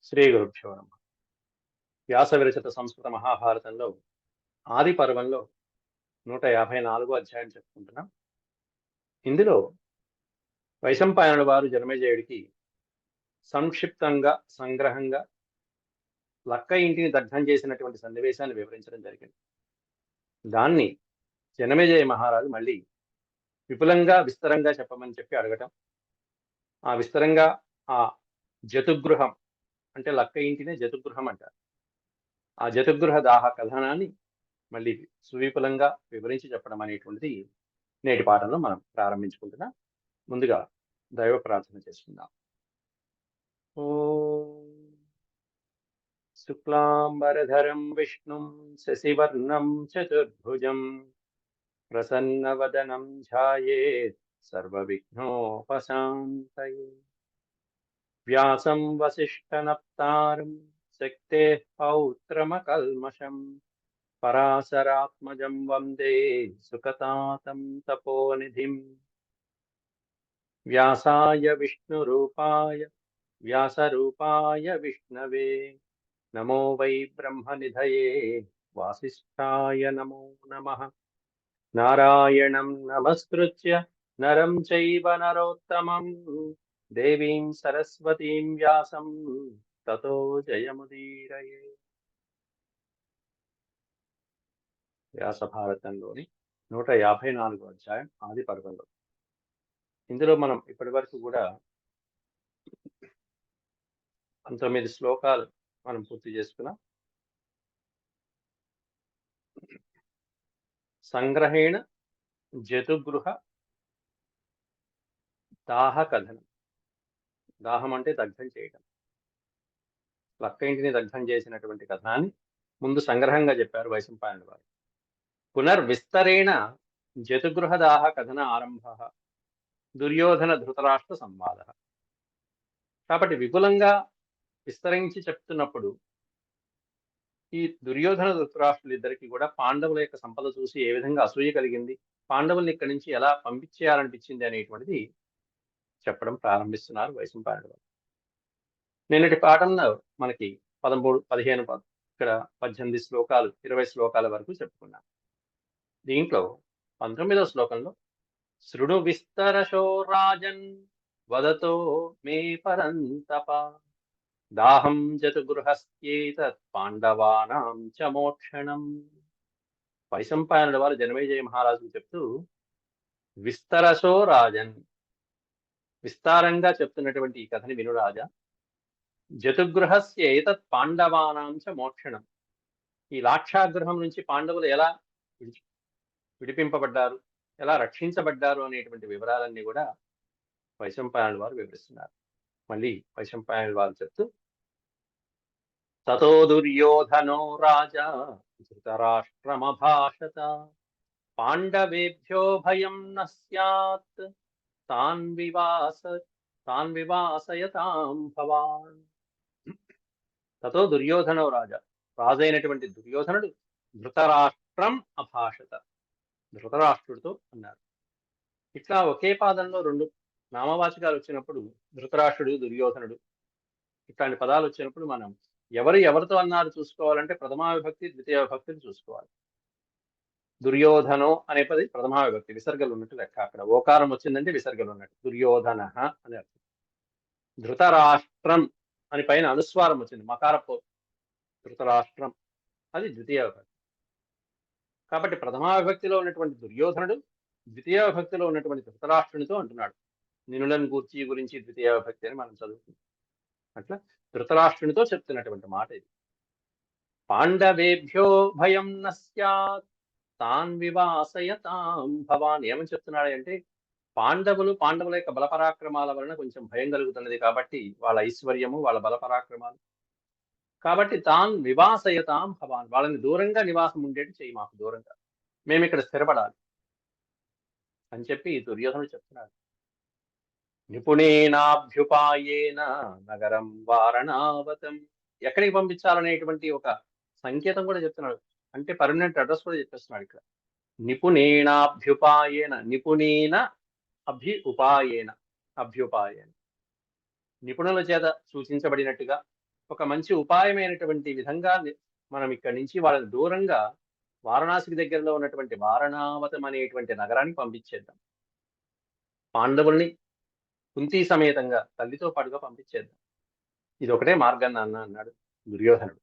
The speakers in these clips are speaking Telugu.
శ్రీ గురుభ్యో నమః. వ్యాస విరచిత సంస్కృత మహాభారతంలో ఆది పర్వంలో 154 అధ్యాయం చెప్పుకుంటున్నాం. ఇందులో వైశంపాయనుల వారు జనమేజయుడికి సంక్షిప్తంగా సంగ్రహంగా లక్క ఇంటిని దగ్ధం చేసినటువంటి సన్నివేశాన్ని వివరించడం జరిగింది. దాన్ని జనమేజయ మహారాజు మళ్ళీ విపులంగా విస్తరంగా చెప్పమని చెప్పి అడగటం, ఆ విస్తరంగా ఆ జతుగృహం అంటే లక్క ఇంటినే జతుగృహం అంటారు. ఆ జతుగృహ దాహ కథనాన్ని మళ్ళీ సువిపులంగా వివరించి చెప్పడం అనేటువంటిది నేటి పాఠంలో మనం ప్రారంభించుకుంటున్నాం. ముందుగా దైవ ప్రార్థన చేసుకుందాం. ఓం శుక్లాంబరధరం విష్ణుం శశివర్ణం చతుర్భుజం ప్రసన్నవదనం ధ్యాయేత్ సర్వవిఘ్నోపశాంతయే. వ్యాసం వసిష్ఠనప్తారం శక్తేః పౌత్రమకల్మషం పరాశరాత్మజం వందే సుకతాతం తపోనిధిం. వ్యాసాయ వ్యాసరూపాయ విష్ణవే నమో వై బ్రహ్మనిధయే వాసిష్ఠాయ నమో నమః. నారాయణం నమస్కృత్య నరం చైవ నరోత్తమం దేవీం సరస్వతీం వ్యాసం తతో జయముదీరయే. వ్యాస భారతంలోని 154 అధ్యాయం ఆది పర్వంలో. ఇందులో మనం ఇప్పటి వరకు కూడా 19 శ్లోకాలు మనం పూర్తి చేసుకున్నాం. సంగ్రహేణ జతుగృహ దాహ కథనం. దాహం అంటే దగ్ధం చేయటం. లక్క ఇంటిని దగ్ధం చేసినటువంటి కథనాన్ని ముందు సంగ్రహంగా చెప్పారు వైశంపాయనుల వారు. పునర్విస్తరేణ జతుగృహ దాహ కథన ఆరంభ దుర్యోధన ధృతరాష్ట్ర సంవాద. కాబట్టి విపులంగా విస్తరించి చెప్తున్నప్పుడు ఈ దుర్యోధన ధృతరాష్ట్రులిద్దరికీ కూడా పాండవుల యొక్క సంపద చూసి ఏ విధంగా అసూయ కలిగింది, పాండవుల్ని ఇక్కడి నుంచి ఎలా పంపించేయాలనిపించింది అనేటువంటిది చెప్పడం ప్రారంభిస్తున్నారు వైశంపాయనుల వారు. నిన్నటి పాఠంలో మనకి 13, 15, ఇక్కడ 18 శ్లోకాలు 20 శ్లోకాల వరకు చెప్పుకున్నాం. దీంట్లో 19వ శ్లోకంలో శృణు విస్తరశో రాజన్ వదతో మే పరంతప దాహం జతుగృహస్యేతత్ పాండవానాం చ మోక్షణం. వైశంపాయనుల వారు జనమేజయ మహారాజుకు చెప్తూ విస్తరశో రాజన్, విస్తారంగా చెప్తున్నటువంటి ఈ కథని విను రాజా. జతుగృహస్యేతత్ పాండవానాం చ మోక్షణం, ఈ లాక్షాగృహం నుంచి పాండవులు ఎలా విడిపింపబడ్డారు, ఎలా రక్షించబడ్డారు అనేటువంటి వివరాలన్నీ కూడా వైశంపాయనుల వారు వివరిస్తున్నారు. మళ్ళీ వైశంపాయనుల వారు చెప్తూ తతో దుర్యోధనో రాజా ధృతరాష్ట్రమభాషత పాండవేభ్యో భయం న స్యాత్ తాన్ వివాసయతాం భవాన్. తతో దుర్యోధనో రాజా, రాజైనటువంటి దుర్యోధనుడు ధృతరాష్ట్రం అభాషత, ధృతరాష్ట్రుడితో అన్నారు. ఇట్లా ఒకే పాదంలో రెండు నామవాచకాలు వచ్చినప్పుడు ధృతరాష్ట్రుడు, దుర్యోధనుడు ఇట్లాంటి పదాలు వచ్చినప్పుడు మనం ఎవరితో అన్నారు చూసుకోవాలంటే ప్రథమా విభక్తి ద్వితీయ విభక్తిని చూసుకోవాలి. దుర్యోధనో అనే పది ప్రథమా విభక్తి, విసర్గలు ఉన్నట్టు లెక్క. అక్కడ ఓకారం వచ్చిందంటే విసర్గలు ఉన్నట్టు. దుర్యోధన అని అర్థం. ధృతరాష్ట్రం అని పైన అనుస్వారం వచ్చింది, మకారపో, ధృతరాష్ట్రం, అది ద్వితీయ విభక్తి. కాబట్టి ప్రథమా విభక్తిలో ఉన్నటువంటి దుర్యోధనుడు ద్వితీయ విభక్తిలో ఉన్నటువంటి ధృతరాష్ట్రునితో అంటున్నాడు. నినులను గురించి ద్వితీయ విభక్తి అని మనం చదువుతున్నాం. అట్లా ధృతరాష్ట్రునితో చెప్తున్నటువంటి మాట ఇది. పాండవేభ్యో భయం న స్యాత్ తాన్ వివాసయతాం భవాన్. ఏమని చెప్తున్నాడు అంటే పాండవుల యొక్క బలపరాక్రమాల వలన కొంచెం భయం కలుగుతున్నది కాబట్టి, వాళ్ళ ఐశ్వర్యము, వాళ్ళ బలపరాక్రమాలు కాబట్టి తాన్ వివాసయతాం భవాన్, వాళ్ళని దూరంగా నివాసం ఉండేట్టు చెయ్యి, మాకు దూరంగా, మేము ఇక్కడ స్థిరపడాలి అని చెప్పి దుర్యోధనుడు చెప్తున్నాడు. నిపుణేనాభ్యుపాయేన నగరం వారణావతం, ఎక్కడికి పంపించాలనేటువంటి ఒక సంకేతం కూడా చెప్తున్నాడు. అంటే పర్మనెంట్ అడ్రస్ కూడా చెప్పేస్తున్నాడు ఇక్కడ. నిపుణేనాభ్యుపాయేన, నిపుణేన అభ్యుపాయేన, నిపుణుల చేత సూచించబడినట్టుగా ఒక మంచి ఉపాయమైనటువంటి విధంగా మనం ఇక్కడి నుంచి వాళ్ళని దూరంగా వారణాసికి దగ్గరలో ఉన్నటువంటి వారణావతం అనేటువంటి నగరానికి పంపించేద్దాం. పాండవుల్ని కుంతీ సమేతంగా తల్లితో పాటుగా పంపించేద్దాం. ఇది ఒకటే మార్గం నాన్న అన్నాడు దుర్యోధనుడు.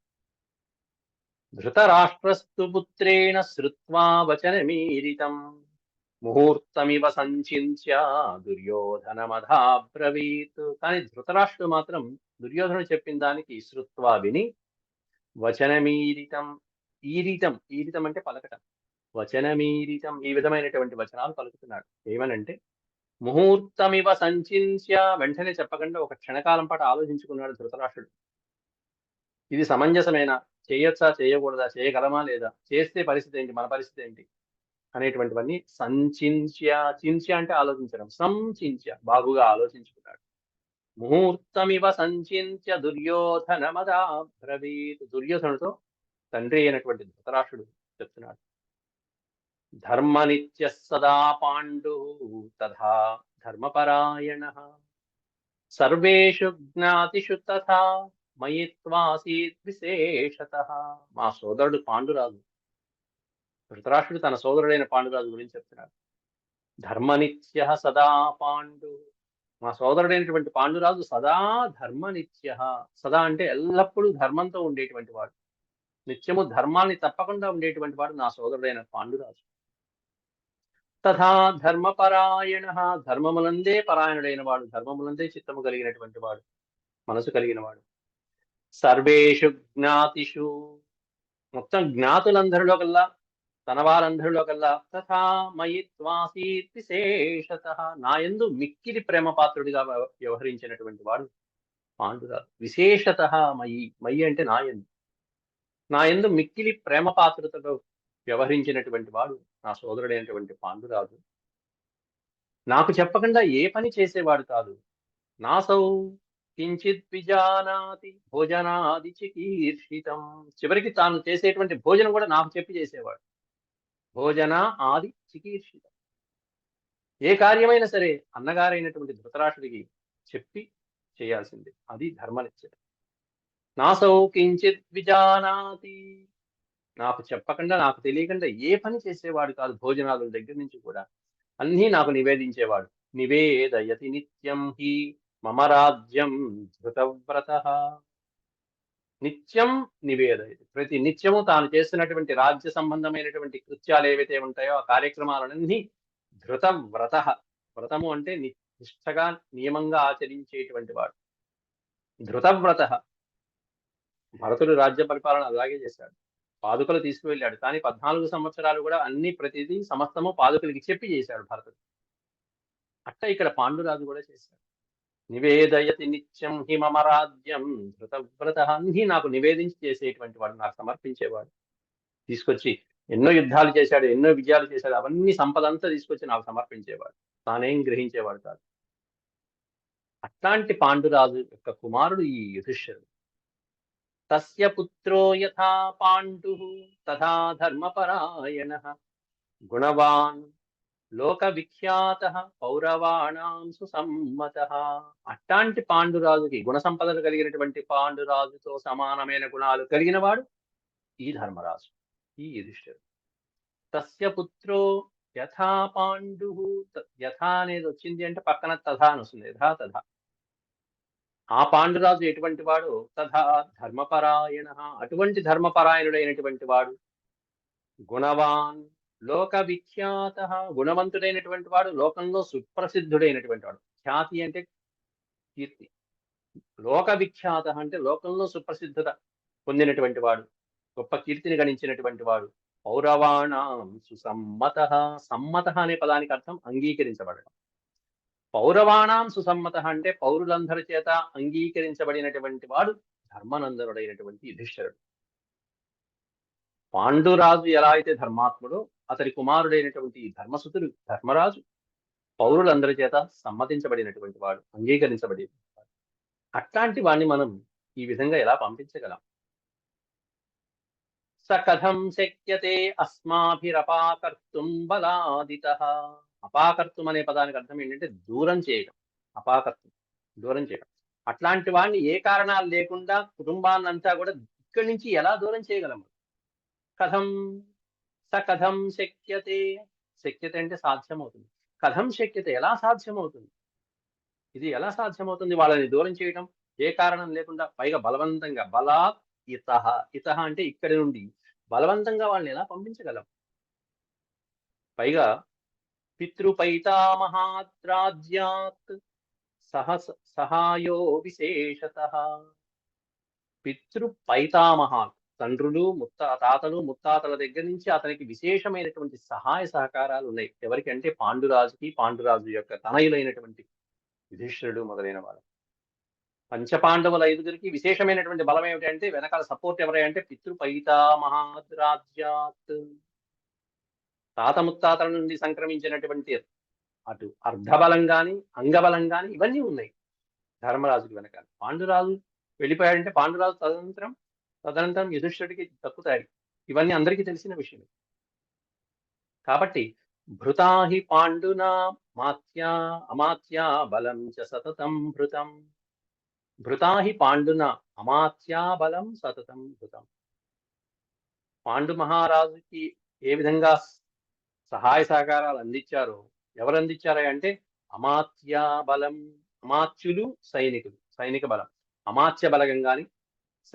ధృతరాష్ట్రస్తు పుత్రేణ శ్రుత్వా వచనమీరితం ముహూర్తమివ సంచింత్య దుర్యోధనమధాబ్రవీత్. కానీ ధృతరాష్ట్రుడు మాత్రం దుర్యోధనుడు చెప్పిన దానికి శ్రుత్వా విని వచనమీరితం, ఈరితం, ఈరితం అంటే పలకటం, వచనమీరితం ఈ విధమైనటువంటి వచనాలు పలుకుతున్నాడు. ఏమనంటే ముహూర్తమివ సంచింత్య, వెంటనే చెప్పకుండా ఒక క్షణకాలం పాటు ఆలోచించుకున్నాడు ధృతరాష్ట్రుడు. ఇది సమంజసమేనా, చేయొచ్చా చేయకూడదా, చేయగలమా లేదా, చేస్తే పరిస్థితి ఏంటి, మన పరిస్థితి ఏంటి అనేటువంటివన్నీ సంచింత్య, చింత్య అంటే ఆలోచించడం, సంచింత్య బాగుగా ఆలోచించుకున్నాడు. ముహూర్తమివ సంచింత్య దుర్యోధనమదాబ్రవీత్, దుర్యోధనుడితో తండ్రి అయినటువంటి ధృతరాష్ట్రుడు చెప్తున్నాడు. ధర్మనిత్య సదా పాండు తథా ధర్మపరాయణః సర్వేషు జ్ఞాతిషు తథా మయి త్వాసీత్ విశేషతః. మా సోదరుడు పాండురాజు, ధృతరాష్ట్రుడు తన సోదరుడైన పాండురాజు గురించి చెప్తున్నాడు. ధర్మనిత్య సదా పాండు, మా సోదరుడైనటువంటి పాండురాజు సదా ధర్మనిత్య, సదా అంటే ఎల్లప్పుడూ ధర్మంతో ఉండేటువంటి వాడు, నిత్యము ధర్మాన్ని తప్పకుండా ఉండేటువంటి వాడు నా సోదరుడైన పాండురాజు. తథా ధర్మపరాయణ, ధర్మములందే పరాయణుడైన వాడు, ధర్మములందే చిత్తము కలిగినటువంటి వాడు, మనసు కలిగిన వాడు. సర్వేషు జ్ఞాతిషు, మొత్తం జ్ఞాతులందరిలో కల్లా, తన వారందరిలో కల్లా, తథా మయి త్వాసీత్ విశేషతః, నా యందు మిక్కిలి ప్రేమ పాత్రుడిగా వ్యవహరించినటువంటి వాడు పాండురాజు. విశేషతః మయి, మయి అంటే నా యందు మిక్కిలి ప్రేమ పాత్రతతో వ్యవహరించినటువంటి వాడు నా సోదరుడైనటువంటి పాండురాజు. నాకు చెప్పకుండా ఏ పని చేసేవాడు కాదు. నాసౌ కించిత్ విజానాతి భోజనాది చికీర్షితం, చివరికి తాను చేసేటువంటి భోజనం కూడా నాకు చెప్పి చేసేవాడు. భోజన ఆది చికీర్షితం, ఏ కార్యమైనా సరే అన్నగారైనటువంటి ధృతరాష్ట్రుడికి చెప్పి చేయాల్సిందే, అది ధర్మనిత్యం. నాసౌ కించిత్ విజానాతి, నాకు చెప్పకుండా నాకు తెలియకుండా ఏ పని చేసేవాడు కాదు. భోజనాదుల దగ్గర నుంచి కూడా అన్నీ నాకు నివేదించేవాడు. నివేదయతి నిత్యం హి మమ రాజ్యం ధృతవ్రతః, నిత్యం నివేదయతి, ప్రతి నిత్యము తాను చేస్తున్నటువంటి రాజ్య సంబంధమైనటువంటి కృత్యాలు ఏవైతే ఉంటాయో ఆ కార్యక్రమాలన్నీ ధృతవ్రతః, వ్రతము అంటే నిష్ఠగా నియమంగా ఆచరించేటువంటి వాడు. ధృతవ్రతః, భరతుడు రాజ్య పరిపాలన అలాగే చేశాడు. పాదుకలు తీసుకువెళ్ళాడు, కానీ 14 సంవత్సరాలు కూడా అన్ని ప్రతిదీ సమస్తము పాదుకలకి చెప్పి చేశాడు భరతుడు. అట్ట ఇక్కడ పాండురాజు కూడా చేశాడు. నివేదయతి నిత్యం హి మమ రాజ్యం ధృతవ్రతః, అన్ని నాకు నివేదించి చేసేటువంటి వాడు, నాకు సమర్పించేవాడు. తీసుకొచ్చి ఎన్నో యుద్ధాలు చేశాడు, ఎన్నో విజయాలు చేశాడు, అవన్నీ సంపదంతా తీసుకొచ్చి నాకు సమర్పించేవాడు, తానేం గ్రహించేవాడు కాదు. అట్లాంటి పాండురాజు యొక్క కుమారుడు ఈ యుధిష్ఠిరుడు. తస్య పుత్రో యథా పాండు తథా ధర్మపరాయణః గుణవాన్ లోక విఖ్యాత పౌరవాణాం సుసమ్మతః. అట్లాంటి పాండురాజుకి, గుణ సంపదలు కలిగినటువంటి పాండురాజుతో సమానమైన గుణాలు కలిగిన వాడు ఈ ధర్మరాజు, ఈ యుధిష్ఠిరుడు. తస్య పుత్రో యథా పాండు, యథా అనేది వచ్చింది అంటే పక్కన తథా అని వస్తుంది, యథా తథా. ఆ పాండురాజు ఎటువంటి వాడు, తథా ధర్మపరాయణ, అటువంటి ధర్మపరాయణుడైనటువంటి వాడు. గుణవాన్ లోక విఖ్యాత, గుణవంతుడైనటువంటి వాడు, లోకంలో సుప్రసిద్ధుడైనటువంటి వాడు. ఖ్యాతి అంటే కీర్తి, లోక విఖ్యాత అంటే లోకంలో సుప్రసిద్ధత పొందినటువంటి వాడు, గొప్ప కీర్తిని గణించినటువంటి వాడు. పౌరవాణాం సుసమ్మతః, సమ్మతః అనే పదానికి అర్థం అంగీకరించబడడం. పౌరవాణాం సుసమ్మతః అంటే పౌరులందరి చేత అంగీకరించబడినటువంటి వాడు ధర్మనందనుడైనటువంటి యుధిష్ఠిరుడు. పాండురాజు ఎలా అయితే ధర్మాత్ముడో, అతడి కుమారుడైనటువంటి ధర్మసుతుడు ధర్మరాజు పౌరులందరి చేత సమ్మతించబడినటువంటి వాడు, అంగీకరించబడినటువంటి వాడు. అట్లాంటి వాడిని మనం ఈ విధంగా ఎలా పంపించగలం? స కథం శక్యతే అస్మాభిరపాకర్తుం బలాదితః. అపాకర్తం అనే పదానికి అర్థం ఏంటంటే దూరం చేయడం, అపాకర్తం దూరం చేయడం. అట్లాంటి వాడిని ఏ కారణాలు లేకుండా కుటుంబాన్నంతా కూడా ఇక్కడి నుంచి ఎలా దూరం చేయగలము? కథం కథం శక్యతే. శక్యత అంటే సాధ్యమవుతుంది. కథం శక్యత ఎలా సాధ్యమవుతుంది? ఇది ఎలా సాధ్యమవుతుంది వాళ్ళని దూరం చేయడం? ఏ కారణం లేకుండా, పైగా బలవంతంగా, బలాత్ ఇతః. ఇతః అంటే ఇక్కడి నుండి బలవంతంగా వాళ్ళని ఎలా పంపించగలం? పైగా పితృపైతామహాద్రాజ్యాత్ సహాయో విశేషతః. పితృ పైతామహాలు, తండ్రులు, తాతలు, ముత్తాతల దగ్గర నుంచి అతనికి విశేషమైనటువంటి సహాయ సహకారాలు ఉన్నాయి. ఎవరికి అంటే పాండురాజుకి, పాండురాజు యొక్క తనయులైనటువంటి యుధిష్ఠిరుడు మొదలైన వారు. పంచపాండవుల ఐదుగురికి విశేషమైనటువంటి బలం ఏమిటంటే వెనకాల సపోర్ట్ ఎవరై అంటే పితృ పైతామహాద్రాజ్యాత్. తాత ముత్తాతల నుండి సంక్రమించినటువంటి అటు అర్ధబలం గాని, అంగబలం గాని ఇవన్నీ ఉన్నాయి ధర్మరాజుకి వెనకాల. పాండురాజు వెళ్ళిపోయాడంటే పాండురాజు తదనంతరం యుధిష్ఠిరుడికి దక్కుతాయి. ఇవన్నీ అందరికీ తెలిసిన విషయం. కాబట్టి భృతాహి పాండునా మాత్యా అమాత్యా బలం చ సతతం భృతం. భృతాహి పాండున అమాత్యా బలం సతతం భృతం. పాండు మహారాజుకి ఏ విధంగా సహాయ సహకారాలు అందించారో, ఎవరు అందించారా అంటే అమాత్యా బలం. అమాత్యులు, సైనికులు, సైనిక బలం. అమాత్య బలగం గాని,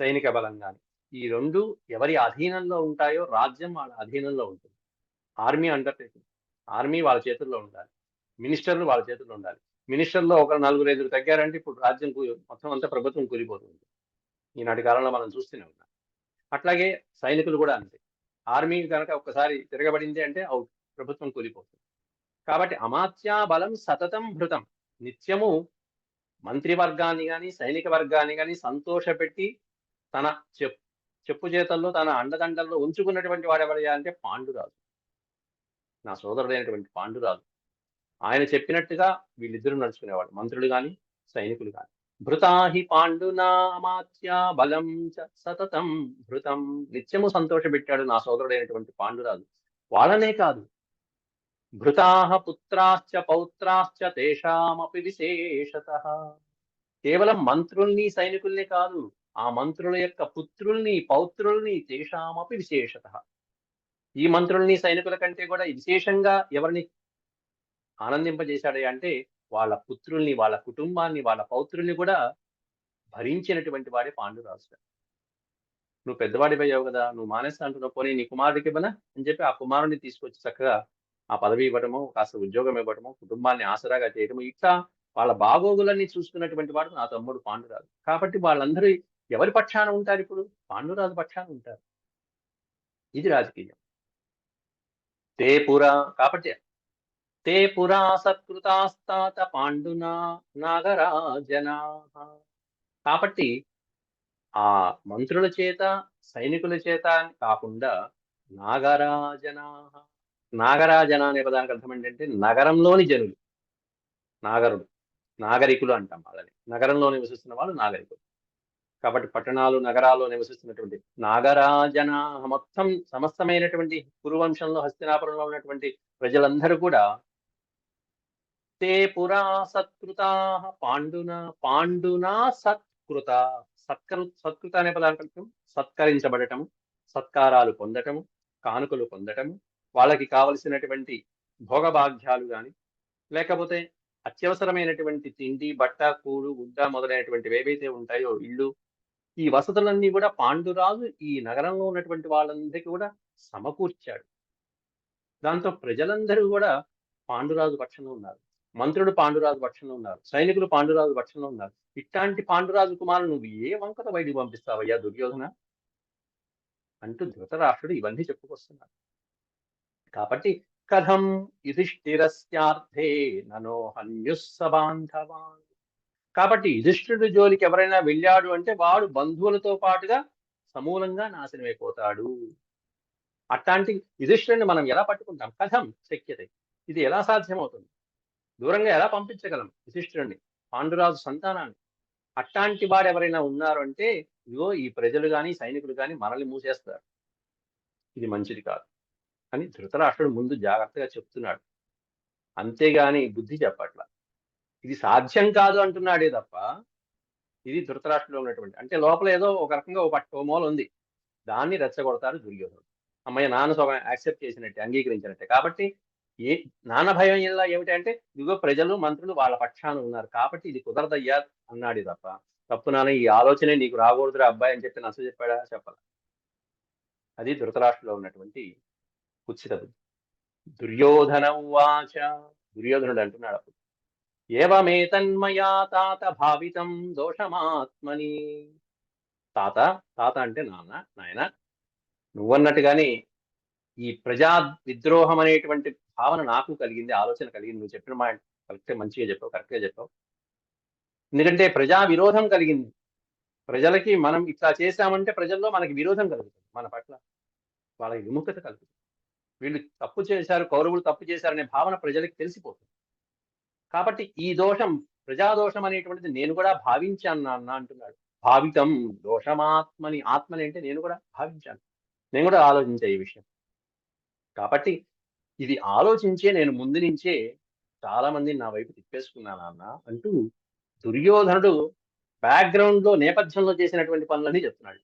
సైనిక బలం గాని, ఈ రెండు ఎవరి అధీనంలో ఉంటాయో రాజ్యం వాళ్ళ అధీనంలో ఉంటుంది. ఆర్మీ అండర్టేకింగ్, ఆర్మీ వాళ్ళ చేతుల్లో ఉండాలి. మినిస్టర్లు వాళ్ళ చేతుల్లో ఉండాలి. మినిస్టర్లో ఒక నలుగురు ఐదుగురు తగ్గారంటే ఇప్పుడు రాజ్యం మొత్తం అంతా ప్రభుత్వం కూలిపోతుంది. ఈనాటి కాలంలో మనం చూస్తూనే ఉన్నాం. అట్లాగే సైనికులు కూడా అంతే. ఆర్మీ కనుక ఒక్కసారి తిరగబడింది అంటే అవుట్, ప్రభుత్వం కూలిపోతుంది. కాబట్టి అమాత్యా బలం సతతం భృతం. నిత్యము మంత్రివర్గాన్ని గాని, సైనిక వర్గాన్ని గాని సంతోషపెట్టి తన చెప్పు చేతల్లో, తన అండదండల్లో ఉంచుకున్నటువంటి వాడు ఎవరయ్యా అంటే పాండురాజు, నా సోదరుడైనటువంటి పాండురాజు. ఆయన చెప్పినట్టుగా వీళ్ళిద్దరూ నడుచుకునేవాడు, మంత్రులు గాని, సైనికులు గాని. భృతాహి పాండునా అమాత్యా బలం చ సతతం భృతం. నిత్యము సంతోషపెట్టాడు నా సోదరుడైనటువంటి పాండురాజు. వాళ్ళనే కాదు, భృతాః పుత్రాశ్చ పౌత్రాశ్చ తేషామపి విశేషతః. కేవలం మంత్రుల్ని, సైనికుల్ని కాదు, ఆ మంత్రుల యొక్క పుత్రుల్ని, పౌత్రుల్ని తేషామపి విశేషతః. ఈ మంత్రుల్ని, సైనికుల కంటే కూడా విశేషంగా ఎవరిని ఆనందింపజేశాడు అంటే వాళ్ళ పుత్రుల్ని, వాళ్ళ కుటుంబాన్ని, వాళ్ళ పౌత్రుల్ని కూడా భరించినటువంటి వాడే పాండురాజు. నువ్వు పెద్దవాడిపోయావు కదా, నువ్వు మానేస్తా అంటున్నావు, పోనీ నీ కుమారుడికి ఇవ్వనా అని చెప్పి ఆ కుమారుడిని తీసుకొచ్చి చక్కగా ఆ పదవి ఇవ్వటము, కాస్త ఉద్యోగం ఇవ్వటము, కుటుంబాన్ని ఆసరాగా చేయటము, ఇట్లా వాళ్ళ బాగోగులన్నీ చూసుకున్నటువంటి వాడు నా తమ్ముడు పాండురాజు. కాబట్టి వాళ్ళందరూ ఎవరి పక్షాన ఉంటారు ఇప్పుడు? పాండురాజు పక్షాన ఉంటారు. ఇది రాజకీయం. తే పురా, కాబట్టి తే పురా సత్కృతాస్తాత పాండునా నాగరాజనా. కాబట్టి ఆ మంత్రుల చేత, సైనికుల చేత కాకుండా నాగరాజనా. నాగరాజన అనే పదానికి అర్థం ఏంటంటే నగరంలోని జనులు. నాగరుడు, నాగరికులు అంటాం వాళ్ళని. నగరంలో నివసిస్తున్న వాళ్ళు నాగరికులు. కాబట్టి పట్టణాలు, నగరాల్లో నివసిస్తున్నటువంటి నాగరాజన, మొత్తం సమస్తమైనటువంటి కురువంశంలో, హస్తినాపురంలో ఉన్నటువంటి ప్రజలందరూ కూడా తే పురా సత్కృతా పాండునా. పాండునా సత్కృత. సత్కృత అనే పదానికి అర్థం సత్కరించబడటము, సత్కారాలు పొందటము, కానుకలు పొందటము, వాళ్ళకి కావలసినటువంటి భోగభాగ్యాలు గాని, లేకపోతే అత్యవసరమైనటువంటి తిండి, బట్ట, కూడు, గుడ్డ మొదలైనటువంటివి ఏవైతే ఉంటాయో, ఇల్లు, ఈ వసతులన్నీ కూడా పాండురాజు ఈ నగరంలో ఉన్నటువంటి వాళ్ళందరికీ కూడా సమకూర్చాడు. దాంతో ప్రజలందరూ కూడా పాండురాజు పక్షంలో ఉన్నారు. మంత్రుడు పాండురాజు పక్షంలో ఉన్నారు. సైనికులు పాండురాజు పక్షంలో ఉన్నారు. ఇట్లాంటి పాండురాజు కుమారులు నువ్వు ఏ వంకత బయటికి పంపిస్తావయ్యా దుర్యోధన అంటూ ధృతరాష్ట్రుడు ఇవన్నీ చెప్పుకొస్తున్నాడు. కాబట్టి కథం యుధిష్ఠిరస్యార్థే ననోహన్యుస్సబాంధవాన్. కాబట్టి యుధిష్ఠిరుడి జోలికి ఎవరైనా వెళ్ళాడు అంటే వాడు బంధువులతో పాటుగా సమూలంగా నాశనమైపోతాడు. అట్లాంటి యుధిష్ఠిరుడిని మనం ఎలా పట్టుకుంటాం? కథం శక్యతే. ఇది ఎలా సాధ్యమవుతుంది? దూరంగా ఎలా పంపించగలం యుధిష్ఠిరుడిని, పాండురాజు సంతానాన్ని? అట్లాంటి వాడు ఎవరైనా ఉన్నారు అంటే ఇదిగో ఈ ప్రజలు గాని, సైనికులు గాని మనల్ని మూసేస్తారు. ఇది మంచిది కాదు అని ధృతరాష్ట్రుడు ముందు జాగ్రత్తగా చెప్తున్నాడు. అంతేగాని బుద్ధి చెప్పట్ల. ఇది సాధ్యం కాదు అంటున్నాడే తప్ప ఇది ధృతరాష్ట్రంలో ఉన్నటువంటి, అంటే లోపల ఏదో ఒక రకంగా ఓ మూల ఉంది, దాన్ని రెచ్చగొడతారు దుర్యోధనుడు. అమ్మయ్య నాన్న సగం యాక్సెప్ట్ చేసినట్టే, అంగీకరించినట్టే. కాబట్టి ఏ నాన్న భయం ఇలా ఏమిటంటే, ఇదిగో ప్రజలు మంత్రులు వాళ్ళ పక్షాన ఉన్నారు కాబట్టి ఇది కుదరదయ్యా అన్నాడు తప్ప, తప్పు నాన్న ఈ ఆలోచనే నీకు రాకూడదురా అబ్బాయి అని చెప్పి నచ్చ చెప్పాడా? చెప్పాలి. అది ధృతరాష్ట్రంలో ఉన్నటువంటి కుత్సిత బుద్ధి. దుర్యోధన ఉవాచ, దుర్యోధనుడు అంటున్నాడు అప్పుడు, ఏవమేతన్మయా తాత భావితం దోషమాత్మని. తాత, తాత అంటే నాన్న, నాయన, నువ్వన్నట్టుగానే ఈ ప్రజా విద్రోహం అనేటువంటి భావన నాకు కలిగింది, ఆలోచన కలిగింది. నువ్వు చెప్పిన మాట మంచిగా చెప్పావు, కరెక్ట్గా చెప్పావు. ఎందుకంటే ప్రజా విరోధం కలిగింది. ప్రజలకి మనం ఇట్లా చేశామంటే ప్రజల్లో మనకి విరోధం కలుగుతుంది, మన పట్ల వాళ్ళకి విముఖత కలుగుతుంది. వీళ్ళు తప్పు చేశారు, కౌరవులు తప్పు చేశారనే భావన ప్రజలకు తెలిసిపోతుంది. కాబట్టి ఈ దోషం, ప్రజాదోషం అనేటువంటిది నేను కూడా భావించాను నాన్న అంటున్నాడు. భావితం దోషమాత్మని, ఆత్మని అంటే నేను కూడా భావించాను, నేను కూడా ఆలోచించే ఈ విషయం. కాబట్టి ఇది ఆలోచించే నేను ముందు నుంచే చాలా మందిని నా వైపు తిప్పేసుకున్నాను నాన్న అంటూ దుర్యోధనుడు బ్యాక్గ్రౌండ్ లో, నేపథ్యంలో చేసినటువంటి పనులని చెప్తున్నాడు.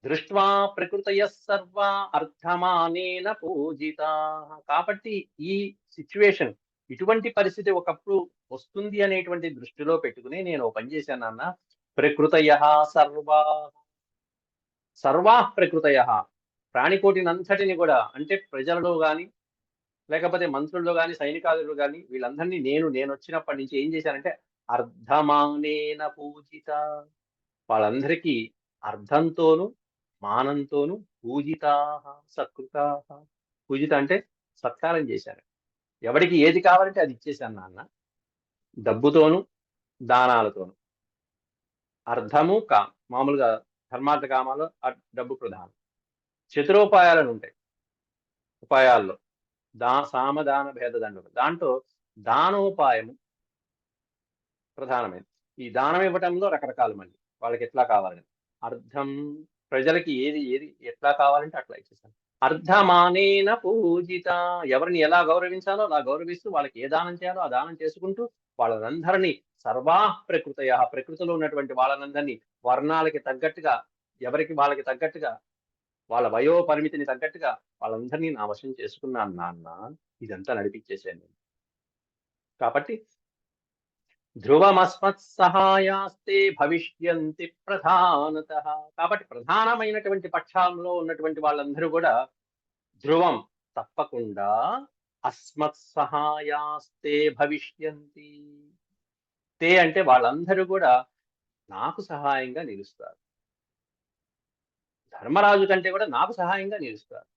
దృష్ట్వా ప్రకృతయ సర్వ అర్థమానేన పూజిత. కాబట్టి ఈ సిచ్యువేషన్, ఇటువంటి పరిస్థితి ఒకప్పుడు వస్తుంది అనేటువంటి దృష్టిలో పెట్టుకుని నేను ఓ పని చేశాను నాన్న. ప్రకృతయ సర్వా, సర్వా ప్రకృతయ, ప్రాణికోటినంతటిని కూడా, అంటే ప్రజలలో గాని లేకపోతే మంత్రుల్లో గాని సైనికాదులు గాని వీళ్ళందరినీ నేను వచ్చినప్పటి నుంచి ఏం చేశానంటే అర్ధమానేన పూజిత, వాళ్ళందరికీ అర్థంతోనూ మానంతోనూ పూజితా సత్కృతా. పూజిత అంటే సత్కారం చేశారు. ఎవరికి ఏది కావాలంటే అది ఇచ్చేశాను నాన్న, డబ్బుతోనూ దానాలతోనూ. అర్థము మామూలుగా ధర్మార్థ కామాలు డబ్బు ప్రధానం. చతురోపాయాలను ఉంటాయి, ఉపాయాల్లో సామదాన భేద దండలు, దాంట్లో దానోపాయము ప్రధానమైనది. ఈ దానం ఇవ్వటంలో రకరకాలు, మళ్ళీ వాళ్ళకి ఎట్లా కావాలని. అర్థం, ప్రజలకి ఏది ఏది ఎట్లా కావాలంటే అట్లా ఇచ్చేసాను. అర్ధమానేన పూజిత, ఎవరిని ఎలా గౌరవించాలో అలా గౌరవిస్తూ, వాళ్ళకి ఏ దానం చేయాలో ఆ దానం చేసుకుంటూ, వాళ్ళనందరినీ సర్వా ప్రకృతయ, ప్రకృతిలో ఉన్నటువంటి వాళ్ళనందరినీ వర్ణాలకి తగ్గట్టుగా, ఎవరికి వాళ్ళకి తగ్గట్టుగా, వాళ్ళ వయో పరిమితిని తగ్గట్టుగా వాళ్ళందరినీ నా వశం చేసుకున్నాను నాన్న. ఇదంతా నడిపించేసాను. కాబట్టి ధ్రువమస్మత్ సహాయాస్తే భవిష్యంతి ప్రధానత. కాబట్టి ప్రధానమైనటువంటి పక్షంలో ఉన్నటువంటి వాళ్ళందరూ కూడా ధ్రువం తప్పకుండా అస్మత్ సహాయాస్తే భవిష్యంతి. తే అంటే వాళ్ళందరూ కూడా నాకు సహాయంగా నిలుస్తారు. ధర్మరాజు కంటే కూడా నాకు సహాయంగా నిలుస్తారు.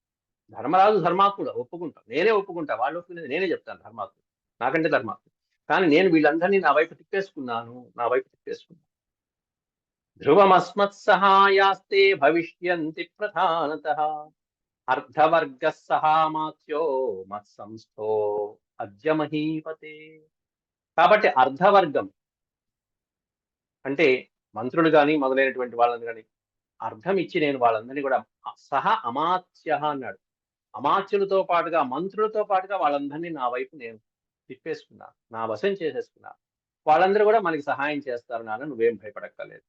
ధర్మరాజు ధర్మాత్ముడు, ఒప్పుకుంటా, నేనే ఒప్పుకుంటా, వాళ్ళు ఒప్పుకునేది నేనే చెప్తాను, ధర్మాత్ముడు నాకంటే ధర్మాత్ముడు. కానీ నేను వీళ్ళందరినీ నా వైపు తిప్పేసుకున్నాను. ధ్రువమస్మత్ సహాయాస్తే భవిష్యంతి ప్రధానత. అర్ధవర్గ సహామాత్యో మత్సంస్థో అద్య మహీపతే. కాబట్టి అర్ధవర్గం అంటే మంత్రులు గాని మొదలైనటువంటి వాళ్ళని కానీ అర్థం ఇచ్చి నేను వాళ్ళందరినీ కూడా అమాత్య అన్నాడు. అమాత్యులతో పాటుగా, మంత్రులతో పాటుగా వాళ్ళందరినీ నా వైపు నేను తిప్పేసుకున్నాను, నా వశం చేసేసుకున్నాను. వాళ్ళందరూ కూడా మనకి సహాయం చేస్తారు నాన్న, నువ్వేం భయపడక్కర్లేదు.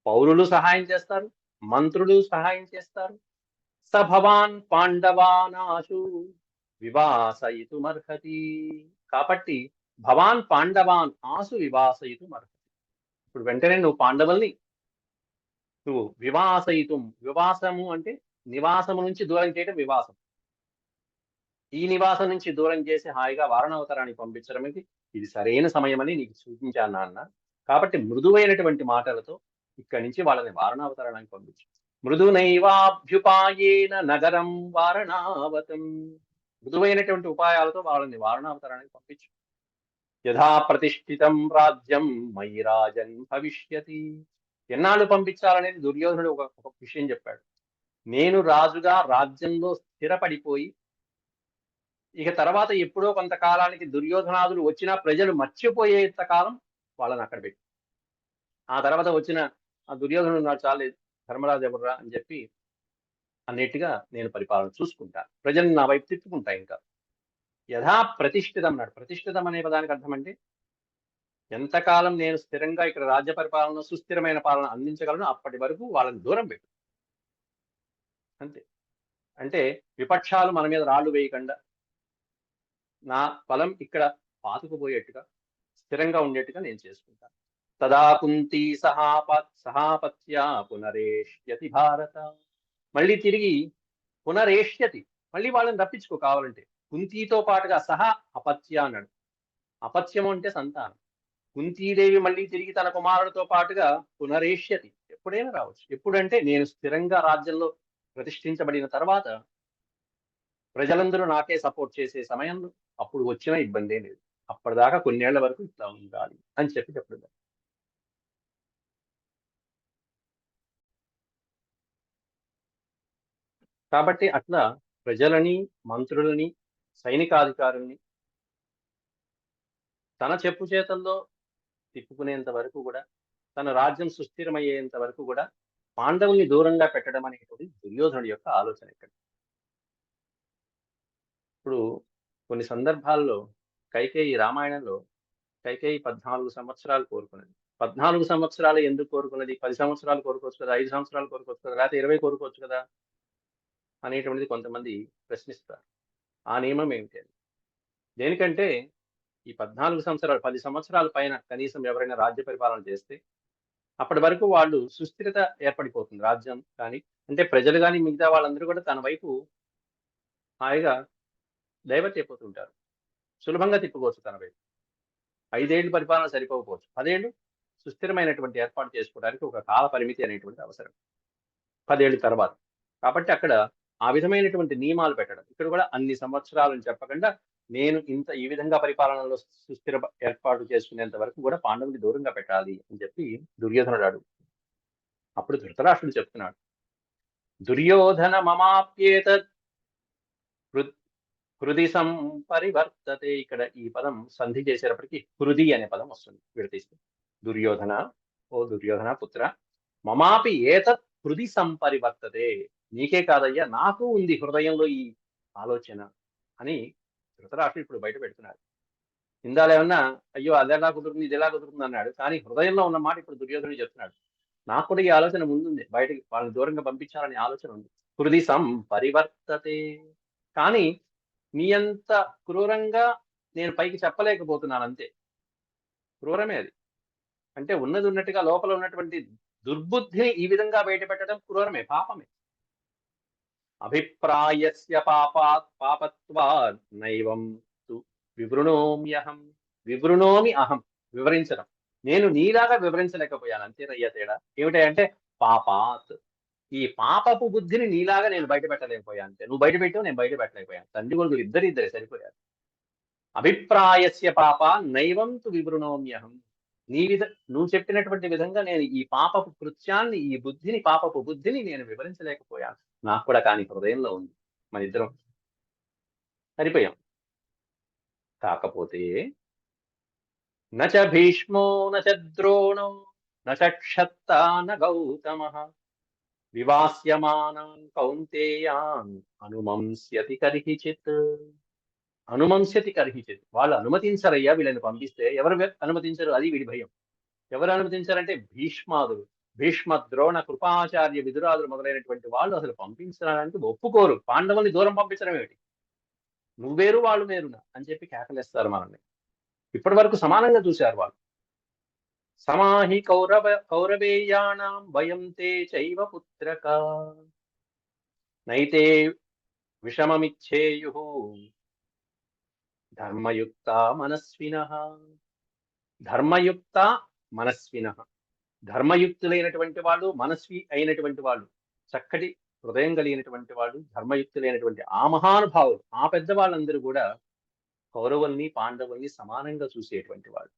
పౌరులు సహాయం చేస్తారు, మంత్రులు సహాయం చేస్తారు. స భవాన్ పాండవానాశు వివాసయితుమర్హతి. కాబట్టి భవాన్ పాండవాన్ ఆసు వివాసయితుమర్హతి. ఇప్పుడు వెంటనే నువ్వు పాండవుల్ని నువ్వు వివాసయితుం, వివాసము అంటే నివాసము నుంచి దూరం చేయడం వివాసం. ఈ నివాసం నుంచి దూరం చేసి హాయిగా వారణావతారానికి పంపించడానికి ఇది సరైన సమయమని నీకు సూచించాను నాన్న. కాబట్టి మృదువైనటువంటి మాటలతో ఇక్కడి నుంచి వాళ్ళని వారణావతారానికి పంపించు. మృదునైవాభ్యుపాయేన నగరం వారణావతం. మృదువైనటువంటి ఉపాయాలతో వాళ్ళని వారణావతారానికి పంపించు. యథా ప్రతిష్ఠితం రాజ్యం మయి రాజన్ భవిష్యతి. ఎన్నాళ్ళు పంపించాలనేది దుర్యోధనుడు ఒక విషయం చెప్పాడు. నేను రాజుగా రాజ్యంలో స్థిరపడిపోయి ఇక తర్వాత ఎప్పుడో కొంతకాలానికి దుర్యోధనాదులు వచ్చినా ప్రజలు మర్చిపోయేంత కాలం వాళ్ళని అక్కడ పెట్టి, ఆ తర్వాత వచ్చిన ఆ దుర్యోధనుడు నాకు చాలే, ధర్మరాజు ఎవర్రా అని చెప్పి అన్నిటిగా నేను పరిపాలన చూసుకుంటా, ప్రజల్ని నా వైపు తిప్పుకుంటా. ఇంకా యథా ప్రతిష్ఠితం అన్నాడు. ప్రతిష్ఠితం అనే పదానికి అర్థం అంటే ఎంతకాలం నేను స్థిరంగా ఇక్కడ రాజ్య పరిపాలన సుస్థిరమైన పాలన అందించగలను అప్పటి వరకు వాళ్ళని దూరం పెట్టు, అంతే. అంటే విపక్షాలు మన మీద రాళ్లు వేయకుండా నా బలం ఇక్కడ పాతుకుపోయేట్టుగా స్థిరంగా ఉండేట్టుగా నేను చేసుకుంటాను. తదా కుంతి సహాపత్య పునరేష్యతి భారత. మళ్ళీ తిరిగి పునరేష్యతి, మళ్ళీ వాళ్ళని రప్పించుకో కావాలంటే. కుంతితో పాటుగా సహా అపత్య అన్నాడు. అపత్యము అంటే సంతానం. కుంతీదేవి మళ్ళీ తిరిగి తన కుమారుడితో పాటుగా పునరేష్యతి, ఎప్పుడైనా రావచ్చు. ఎప్పుడంటే నేను స్థిరంగా రాజ్యంలో ప్రతిష్ఠించబడిన తర్వాత ప్రజలందరూ నాకే సపోర్ట్ చేసే సమయంలో అప్పుడు వచ్చిన ఇబ్బందే లేదు. అప్పటిదాకా కొన్నేళ్ల వరకు ఇట్లా ఉండాలి అని చెప్పి చెప్పడం. కాబట్టి అట్లా ప్రజలని, మంత్రులని, సైనికాధికారుల్ని తన చెప్పు చేతల్లో తిప్పుకునేంత వరకు కూడా, తన రాజ్యం సుస్థిరమయ్యేంత వరకు కూడా పాండవుల్ని దూరంగా పెట్టడం అనేటువంటి దుర్యోధనుడి యొక్క ఆలోచన ఇక్కడ. ఇప్పుడు కొన్ని సందర్భాల్లో కైకేయి రామాయణంలో కైకేయి 14 సంవత్సరాలు కోరుకున్నది. 14 సంవత్సరాలు ఎందుకు కోరుకున్నది? 10 సంవత్సరాలు కోరుకోవచ్చు కదా, 5 సంవత్సరాలు కోరుకోవచ్చు కదా, లేకపోతే 20 కోరుకోవచ్చు కదా అనేటువంటిది కొంతమంది ప్రశ్నిస్తారు. ఆ నియమం ఏమిటి అని. దేనికంటే ఈ 14 సంవత్సరాలు, 10 సంవత్సరాల పైన కనీసం ఎవరైనా రాజ్య పరిపాలన చేస్తే అప్పటి వరకు వాళ్ళు సుస్థిరత ఏర్పడిపోతుంది రాజ్యం కానీ, అంటే ప్రజలు కానీ మిగతా వాళ్ళందరూ కూడా తన వైపు హాయిగా డైవర్ట్ అయిపోతుంటారు. సులభంగా తిప్పుకోవచ్చు తన వైపు. 5 ఏళ్ళు పరిపాలన సరిపోకపోవచ్చు, 10 ఏళ్ళు సుస్థిరమైనటువంటి ఏర్పాటు చేసుకోవడానికి ఒక కాల పరిమితి అనేటువంటి అవసరం 10 ఏళ్ళ తర్వాత. కాబట్టి అక్కడ ఆ విధమైనటువంటి నియమాలు పెట్టడం. ఇక్కడ కూడా అన్ని సంవత్సరాలని చెప్పకుండా నేను ఈ విధంగా పరిపాలనలో సుస్థిర ఏర్పాటు చేసుకునేంత వరకు కూడా పాండవుని దూరంగా పెట్టాలి అని చెప్పి దుర్యోధనుడు అడుగు. అప్పుడు ధృతరాష్ట్రుడు చెప్తున్నాడు, దుర్యోధన మమాప్యేతత్ హృది సంపరివర్తతే. ఇక్కడ ఈ పదం సంధి చేసేటప్పటికి హృది అనే పదం వస్తుంది విడతీస్తే. దుర్యోధన, ఓ దుర్యోధన పుత్ర, మమాపి ఏతత్ హృది సంపరివర్తతే. నీకే కాదయ్యా, నాకు ఉంది హృదయంలో ఈ ఆలోచన అని ధృతరాష్ట్రుడు ఇప్పుడు బయట పెడుతున్నాడు. ఇందాలు ఏమన్నా అయ్యో అది ఎలా కుదురుతుంది, ఇది ఎలా కుదురుతుంది అన్నాడు. కానీ హృదయంలో ఉన్న మాట ఇప్పుడు దుర్యోధనుడు చెప్తున్నాడు. నాకు కూడా ఈ ఆలోచన ముందుంది, బయటకి వాళ్ళని దూరంగా పంపించాలనే ఆలోచన ఉంది. హృది సంపరివర్తతే. కానీ మీ అంత క్రూరంగా నేను పైకి చెప్పలేకపోతున్నాను, అంతే. క్రూరమే అది. అంటే ఉన్నది ఉన్నట్టుగా లోపల ఉన్నటువంటి దుర్బుద్ధిని ఈ విధంగా బయటపెట్టడం క్రూరమే, పాపమే. అభిప్రాయస్య పాపత్వా నైవం తు వివృణోమ్యహం. వివృణోమి అహం, వివరించడం. నేను నీలాగా వివరించలేకపోయాను, అంతేనయ్యా తేడా. ఏమిటంటే పాపాత్, ఈ పాపపు బుద్ధిని నీలాగా నేను బయట పెట్టలేకపోయాను. అంతే, నువ్వు బయట పెట్టావు, నేను బయట పెట్టలేకపోయాను. తండ్రి కొడుకులు ఇద్దరిద్దరే సరిపోయారు. అభిప్రాయస్య పాప నైవం తు వివృణోమ్యహం. నువ్వు చెప్పినటువంటి విధంగా నేను ఈ పాపపు కృత్యాన్ని, ఈ బుద్ధిని, పాపపు బుద్ధిని నేను వివరించలేకపోయాను. నాకు కూడా కానీ హృదయంలో ఉంది. మన ఇద్దరం సరిపోయాం. కాకపోతే నచ భీష్మో నచ ద్రోణో నచ క్షత్తా న గౌతమః వివాస్యమానాన్ కౌంతేయాన్ అనుమంస్యతి కర్హిచిత్. అనుమంస్యతి కర్హిచిత్. వాళ్ళు అనుమతించరయ్యా వీళ్ళని పంపిస్తే. ఎవరు అనుమతించరు? అది వీడి భయం. ఎవరు అనుమతించారంటే భీష్మాదులు, భీష్మ, ద్రోణ, కృపాచార్య, విదురాదులు మొదలైనటువంటి వాళ్ళు అసలు పంపించడానికి ఒప్పుకోరు. పాండవుల్ని దూరం పంపించడం ఏమిటి, నువ్వేరు వాళ్ళు వేరునా అని చెప్పి కేకలేస్తారు మనల్ని. ఇప్పటి వరకు సమానంగా చూశారు వాళ్ళు. సమాహి కౌరవేయాణం వయం తే చైవ పుత్రక నైతే విషమమిచ్చేయు ధర్మయుక్త మనస్వినః. ధర్మయుక్త మనస్వినః, ధర్మయుక్తులైనటువంటి వాళ్ళు, మనస్వి అయినటువంటి వాళ్ళు, చక్కటి హృదయం కలిగినటువంటి వాళ్ళు, ధర్మయుక్తులైనటువంటి ఆ మహానుభావులు, ఆ పెద్దవాళ్ళందరూ కూడా కౌరవుల్ని, పాండవుల్ని సమానంగా చూసేటువంటి వాళ్ళు.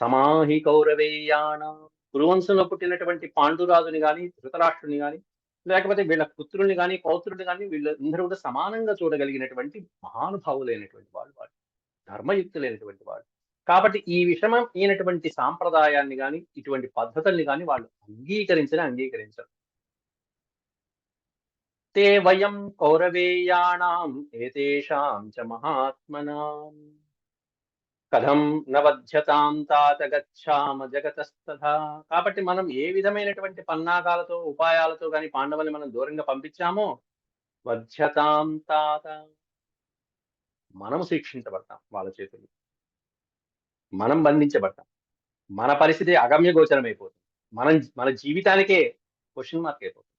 సమాహి కౌరవేయాణ. కురువంశంలో పుట్టినటువంటి పాండురాజుని గాని, ధృతరాష్ట్రుని గాని, లేకపోతే వీళ్ళ పుత్రుల్ని గాని, పౌత్రుల్ని గాని, వీళ్ళందరూ కూడా సమానంగా చూడగలిగినటువంటి మహానుభావులైనటువంటి వాళ్ళు, ధర్మయుక్తులైనటువంటి వాళ్ళు. కాబట్టి ఈ విషమమైనటువంటి సాంప్రదాయాన్ని గాని, ఇటువంటి పద్ధతుల్ని గాని వాళ్ళు అంగీకరించరు. తే వయం కౌరవేయాణం ఏతేషాం చ మహాత్మనాం కథం నవధ్యతాం తాత గచ్చామ జగతస్తథా. కాబట్టి మనం ఏ విధమైనటువంటి పన్నాగాలతో ఉపాయాలతో కానీ పాండవుల్ని మనం దూరంగా పంపించామో, వధ్యతాం తాత, మనం శిక్షించబడతాం వాళ్ళ చేతులు, మనం బంధించబడతాం, మన పరిస్థితి అగమ్య గోచరం అయిపోతుంది, మన జీవితానికే క్వశ్చన్ మార్క్ అయిపోతుంది.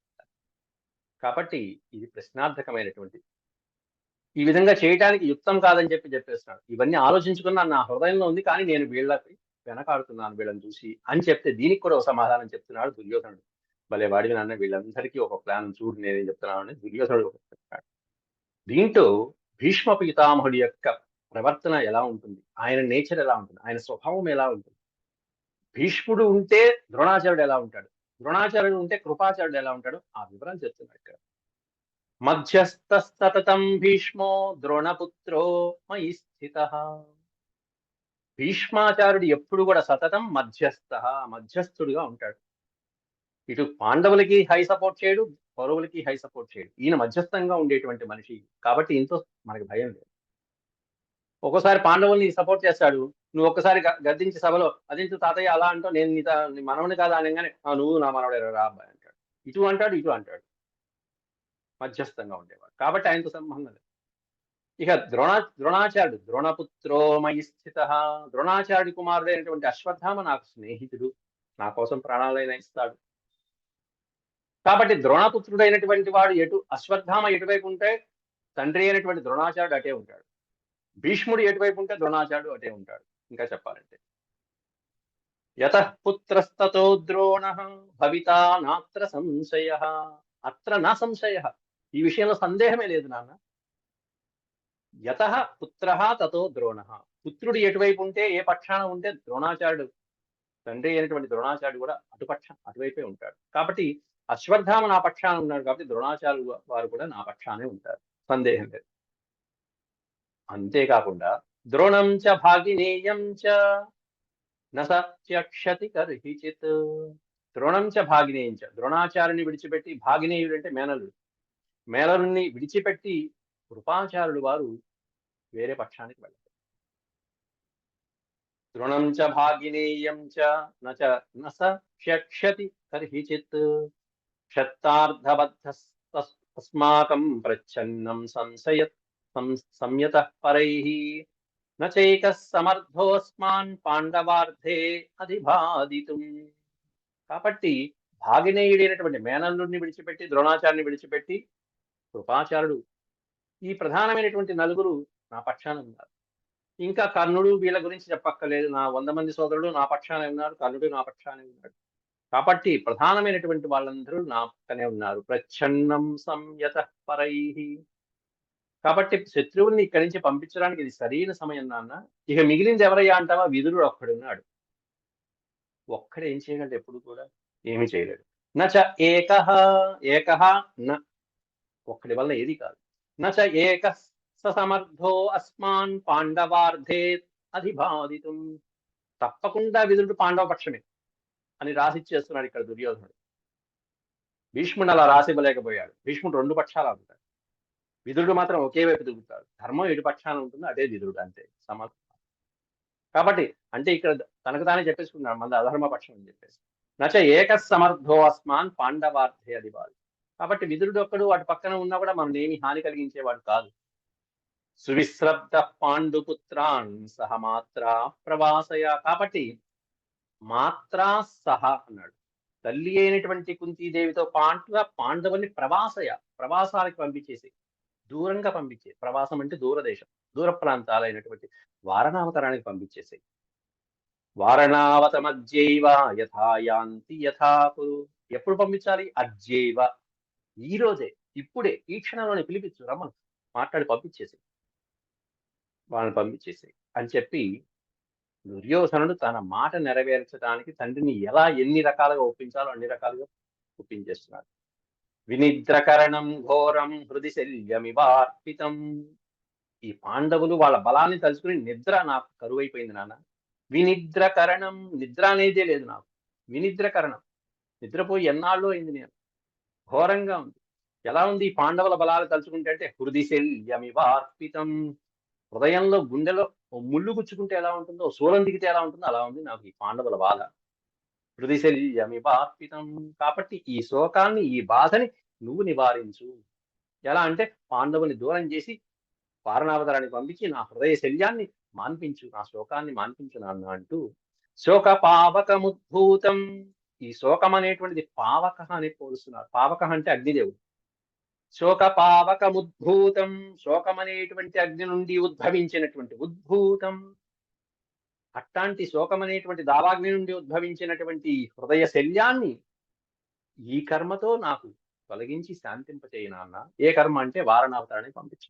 కాబట్టి ఇది ప్రశ్నార్థకమైనటువంటి, ఈ విధంగా చేయడానికి యుక్తం కాదని చెప్పేస్తున్నాడు. ఇవన్నీ ఆలోచించుకున్నా నా హృదయంలో ఉంది, కానీ నేను వీళ్ళకి వెనకాడుతున్నాను వీళ్ళని చూసి అని చెప్తే దీనికి కూడా ఒక సమాధానం చెప్తున్నాడు దుర్యోధనుడు. భలే వాడివి నాన్న, వీళ్ళందరికీ ఒక ప్లాన్ చూడు నేనేం చెప్తున్నాను అని దుర్యోధనుడు చెప్తాడు. దీంట్లో భీష్మ పితామహుడి యొక్క ప్రవర్తన ఎలా ఉంటుంది, ఆయన నేచర్ ఎలా ఉంటుంది, ఆయన స్వభావం ఎలా ఉంటుంది, భీష్ముడు ఉంటే ద్రోణాచార్యుడు ఎలా ఉంటాడు, ద్రోణాచార్యుడు ఉంటే కృపాచార్యుడు ఎలా ఉంటాడు, ఆ వివరాలు చెప్తున్నాడు ఇక్కడ. మధ్యస్థస్తతం భీష్మో ద్రోణపుత్రో మయి స్థితః. భీష్మాచార్యుడు ఎప్పుడు కూడా సతతం మధ్యస్థుడుగా ఉంటాడు. ఇటు పాండవులకి హై సపోర్ట్ చేయడు, కౌరవులకి హై సపోర్ట్ చేయడు. ఈయన మధ్యస్థంగా ఉండేటువంటి మనిషి కాబట్టి ఇంతో మనకి భయం లేదు. ఒక్కోసారి పాండవుల్ని సపోర్ట్ చేస్తాడు, నువ్వు ఒక్కసారి గద్దించి సభలో అదించు తాతయ్య అలా అంటావు, నేను నీ మనవని కాదా అనగానే నువ్వు నా మనవడే రా అబ్బాయి అంటాడు. ఇటు అంటాడు. మధ్యస్థంగా ఉండేవాడు కాబట్టి ఆయనతో సంబంధం లేదు. ఇక ద్రోణాచార్యుడు ద్రోణపుత్రో మయి స్థితః. ద్రోణాచార్యుడి కుమారుడైనటువంటి అశ్వత్థామ నాకు స్నేహితుడు, నా కోసం ప్రాణాలైనా ఇస్తాడు. కాబట్టి ద్రోణపుత్రుడైనటువంటి వాడు అశ్వత్థామ ఎటువైపు ఉంటే తండ్రి అయినటువంటి ద్రోణాచార్యుడు అటే ఉంటాడు, భీష్ముడు ఎటువైపు ఉంటే ద్రోణాచార్యుడు అటే ఉంటాడు. ఇంకా చెప్పాలంటే యతః పుత్రస్తతో ద్రోణః భవితా నాత్ర సంశయః. అత్ర నా సంశయః, ఈ విషయంలో సందేహమే లేదు నాన్న. యతః పుత్రః తతో ద్రోణః. పుత్రుడు ఎటువైపు ఉంటే, ఏ పక్షాన ఉంటే ద్రోణాచార్యుడు, తండ్రి అయినటువంటి ద్రోణాచార్యుడు కూడా అటువైపే ఉంటాడు. కాబట్టి అశ్వత్థామ నా పక్షాన ఉన్నాడు కాబట్టి ద్రోణాచార్యుడు వారు కూడా నా పక్షానే ఉంటారు, సందేహం లేదు. అంతేకాకుండా ద్రోణం చ భాగినేయం చ నసత్యక్షతి కర్హిచిత్. ద్రోణం చ భాగినేయం చ, ద్రోణాచార్యుని విడిచిపెట్టి, భాగినేయుడు అంటే మేనలుడు, మేనలుని విడిచిపెట్టి కృపాచార్యుడు వారు వేరే పక్షానికి వెళ్ళారు. ద్రోణం చ భాగినేయం చ నసత్యక్షతి కర్హిచిత్ క్షత్తార్థబద్ధస్మాకం ప్రచ్ఛన్నం సంయతః పరైః నచైకః సమర్థోస్మాన్ పాండవార్థే అధిబాధితుం. కాబట్టి భాగినేయుడైనటువంటి మేనల్లుడిని విడిచిపెట్టి, ద్రోణాచార్యుని విడిచిపెట్టి కృపాచార్యుడు, ఈ ప్రధానమైనటువంటి నలుగురు నా పక్షాన ఉన్నారు. ఇంకా కర్ణుడు, వీళ్ళ గురించి చెప్పక్కర్లేదు, నా 100 మంది సోదరుడు నా పక్షానే ఉన్నారు, కర్ణుడు నా పక్షానే ఉన్నాడు. కాబట్టి ప్రధానమైనటువంటి వాళ్ళందరూ నా పక్కనే ఉన్నారు. ప్రచ్ఛన్నం సంయతః పరైః. కాబట్టి శత్రువుల్ని ఇక్కడి నుంచి పంపించడానికి ఇది సరైన సమయం నాన్న. ఇక మిగిలింది ఎవరయ్యా అంటావా, విదురుడు ఒక్కడున్నాడు. ఒక్కడే ఏం చేయగలడు, ఎప్పుడు కూడా ఏమి చేయలేడు. నచ ఏకః న, ఒక్కడి వల్ల ఏది కాదు. నచ ఏకః సమర్థో అస్మాన్ పాండవార్థే అధిబాధితుం. తప్పకుండా విదురుడు పాండవ పక్షమే అని రాసిచ్చేస్తున్నాడు ఇక్కడ దుర్యోధనుడు. భీష్ముడు అలా రాసివ్వలేకపోయాడు. భీష్ముడు 2 పక్షాలు ఉంటాడు, విదురుడు మాత్రం ఒకే వైపు తిరుగుతాడు. ధర్మం ఎటు పక్షాన ఉంటుందో అదే విదురుడు, అంతే సమర్థం. కాబట్టి అంటే ఇక్కడ తనకు తానే చెప్పేసుకున్నాడు మన అధర్మ పక్షం అని చెప్పేసి. నచ ఏకః సమర్థో అస్మాన్ పాండవార్థే అధిబాధితుం. కాబట్టి విదురుడు ఒక్కడు అటు పక్కన ఉన్నా కూడా మనం ఏమి హాని కలిగించేవాడు కాదు. సువిశ్రబ్ద పాండుపుత్రాన్ సహ మాత్రా ప్రవాసయ. కాబట్టి మాత్రా సహ అన్నాడు, తల్లి అయినటువంటి కుంతీదేవితో పాటుగా పాండవుల్ని ప్రవాసాలకు పంపించేసి, దూరంగా పంపించే, ప్రవాసం అంటే దూరదేశం, దూర ప్రాంతాలైనటువంటి వారణావతరానికి పంపించేసి. వారణావతమజ్జైవ యథాయాంతి యథాకురు. ఎప్పుడు పంపించాలి, అజ్జైవ, ఈ రోజే, ఇప్పుడే, ఈ క్షణంలోనే పిలిపించు, రమ్మను, మాట్లాడి పంపించేసి, వాళ్ళని పంపించేసి అని చెప్పి దుర్యోధనుడు తన మాట నెరవేర్చడానికి తండ్రిని ఎన్ని రకాలుగా ఒప్పించాలో అన్ని రకాలుగా ఒప్పించేస్తున్నాడు. వినిద్రకరణం ఘోరం హృది శల్యమివార్పితం. ఈ పాండవులు వాళ్ళ బలాన్ని తలుచుకుని నిద్ర నాకు కరువైపోయింది నాన్న. వినిద్రకరణం, నిద్ర అనేదే లేదు నాకు. వినిద్రకరణం, నిద్రపోయి ఎన్నాళ్ళు అయింది నేను. ఘోరంగా ఉంది. ఎలా ఉంది ఈ పాండవుల బలాలు తలుచుకుంటే అంటే హృది శల్యమివార్పితం, హృదయంలో గుండెలో ఓ ముళ్ళు గుచ్చుకుంటే ఎలా ఉంటుందో, ఓ శూలం దిగితే ఎలా ఉంటుందో అలా ఉంది నాకు ఈ పాండవుల బాధ. హృదిశల్యమివార్పితం. కాబట్టి ఈ శోకాన్ని, ఈ బాధని నువ్వు నివారించు. ఎలా అంటే పాండవుల్ని దూరం చేసి వారణావతారానికి పంపించి నా హృదయ శల్యాన్ని మాన్పించు, నా శోకాన్ని మాన్పించు నాన్న అంటూ శోక పావకముద్భూతం. ఈ శోకం అనేటువంటిది పావక అని పోలుస్తున్నారు. పావక అంటే అగ్నిదేవుడు. శోక పావకముద్భూతం, శోకం అనేటువంటి అగ్ని నుండి ఉద్భవించినటువంటి ఉద్భూతం. అట్టాంటి శోకం అనేటువంటి దావాగ్ని నుండి ఉద్భవించినటువంటి హృదయ శల్యాన్ని ఈ కర్మతో నాకు తొలగించి శాంతింపచేయి నాన్న. ఏ కర్మ అంటే వారణావతారానికి పంపించు.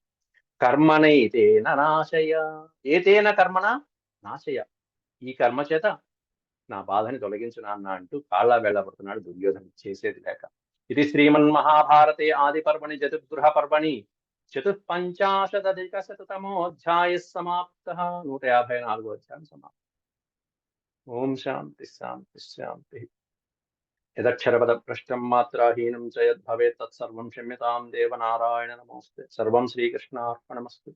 కర్మణైతేన నాశయ, ఏతేన కర్మణ నాశయ. ఈ కర్మ చేత నా బాధని తొలగించు నాన్న అంటూ కాళ్ళ వెళ్ళబడుతున్నాడు దుర్యోధను చేసేది లేక. ఇది శ్రీమన్మహాభారతే ఆది పర్వణి చతుర్గృహ పర్వణి చతుఃపంచాశదధికశతమోऽధ్యాయ సమాప్త. 154వ అధ్యాయం సమాప్తం. ఓం శాంతి శాంతి శాంతి. యదక్షరపద భ్రష్టం మాత్రాహీనం చ యద్భవేత్ తత్సర్వం క్షమ్యతాం దేవనారాయణ నమోస్తే. సర్వం శ్రీకృష్ణార్పణమస్తు.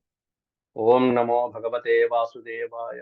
ఓం నమో భగవతే వాసుదేవాయ.